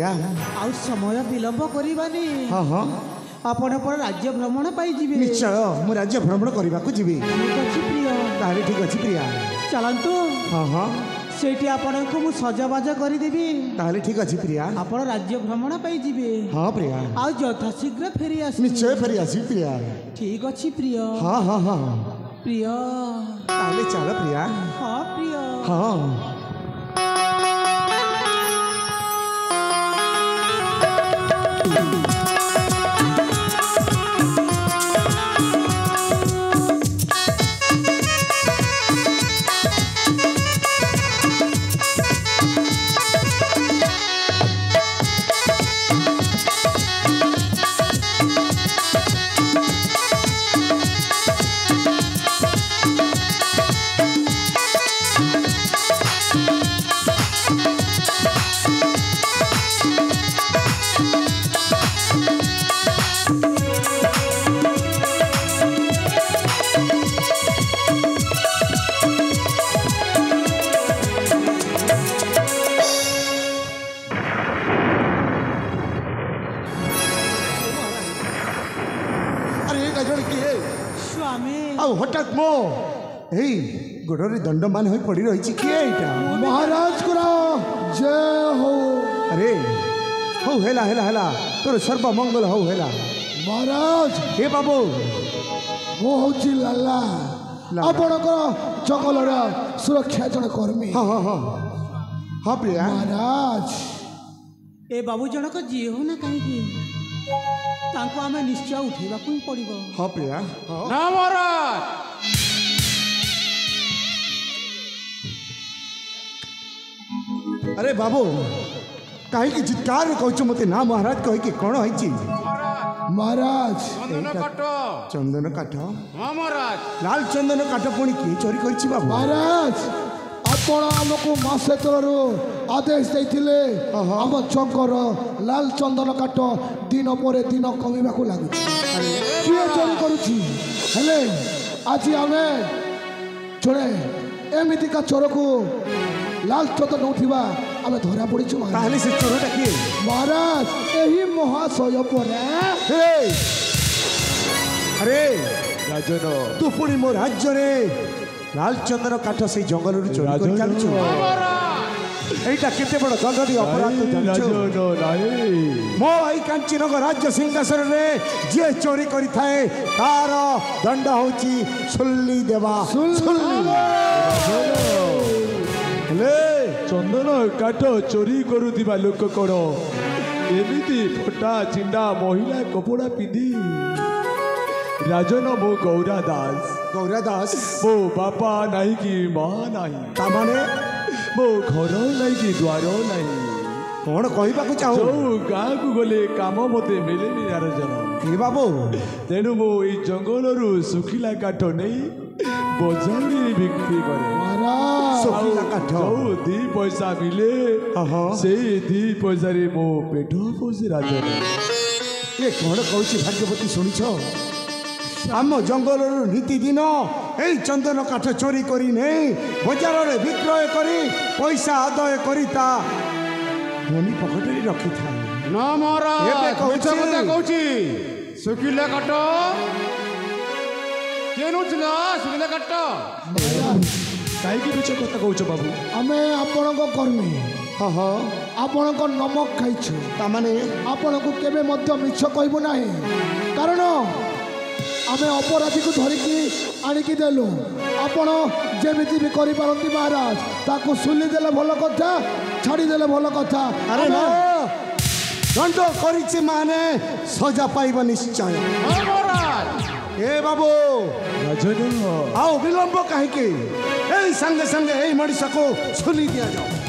प्रिया आउ समय विलंब करबानी हाँ हाँ आपण पर राज्य भ्रमण पाई जिवे निश्चय मु राज्य भ्रमण करने को जीवी ठीक अछि प्रिय ताले ठीक अछि प्रिया चलंतु हाँ हाँ सेठी आपण को मु सजबाज कर देबी ताले ठीक अछि प्रिया आपण राज्य भ्रमण पाई जिवे हाँ प्रिया आउ यथा शीघ्र फेरी आसी निश्चय फेरी आसी प्रिया ठीक अछि प्रिय हाँ हाँ हाँ प्रिय ताले चल प्रिया हाँ प्रिय हाँ हठात मो गोड़े दंडमान हो पड़ रही किए महाराज को जय हो अरे हौ हेला हेला हेला तोर सर्वमंगल हौ हेला महाराज हे बाबू मो हूँ लाला आपणकर जंगल सुरक्षा जन कर्मी हाँ हाँ हाँ हाँ प्रिया महाराज ए बाबू जनक जी हो ना कहीं तांको हमें निश्चय उठेबा को पड़िबो हाँ प्रिया ना महाराज अरे बाबू कहीं चित्कार कहु मत ना महाराज कहीकि कौन है महाराज चंदन काठ हाँ महाराज लाल चंदन काठ पुणी किए चोरी कर बाबू महाराज आपण आमको मासे तलू आदेश देते आम जंगर लाल चंदन काठ दिन पर दिन कमिबा को लगुच किए चोरी करुची हेले आज आम जड़े एमतीका चोर को लाल चंदन उठा आम धरा पड़ी से चोरटा किए महाराज यही महाशय पर अरे राजन तू पुणी मो राज्य रे लाल चंदन काठ से जंगल चोरी कर केते बड़ दंडी अपराध मो आई कांचीनगर राज्य सिंहासन रे जे चोरी करि थाए तार दंड होची सुल्ली देवा ले चंदन काठ चोरी करुवा लोक कौन एमती फटा चिंडा महिला कपड़ा पिंधि राजन मो गौरा दास मो बापा नहीं कि माँ नहीं तामाने मो घर नहीं कि द्वार नहीं कौन कहवाक चाहू जो गाँ को गले काम मत मिले राजन बाबू तेणु मो जंगल सुखिला काठ नहीं बजार बिक्री करे दी पैसा मिले से दी पैसा मो पेट पोषे राजन ये कौन कहूँ भाग्यवती शुणिछ आम जंगल नीति दिन यही चंदन काठ चोरी करी नहीं बजार में विक्रय करी पैसा आदाय करी धनी पकेट रखी था ना महाराज कहूँ सुखिला काठ सुखिला काठ कहीं मिछ कथा कौच बाबू आम आपण कर्मी हाँ हाँ आपण नमक खाइछु तामाने आपण को केबे मध्य मिछ कहबो नाही कारण आमे अपराधी को धरिकी आनिकी देलु आपण जेमिति भी करि पारंती महाराज ताको सुली देले भल कथा छाड़ी देले भल कथा अरे ना दंड करिछि माने सजा पाइबा निश्चय महाराज ए बाबू राजन आओ विलंब कहीं के संगे संगे मनीष को सुली दिया जाओ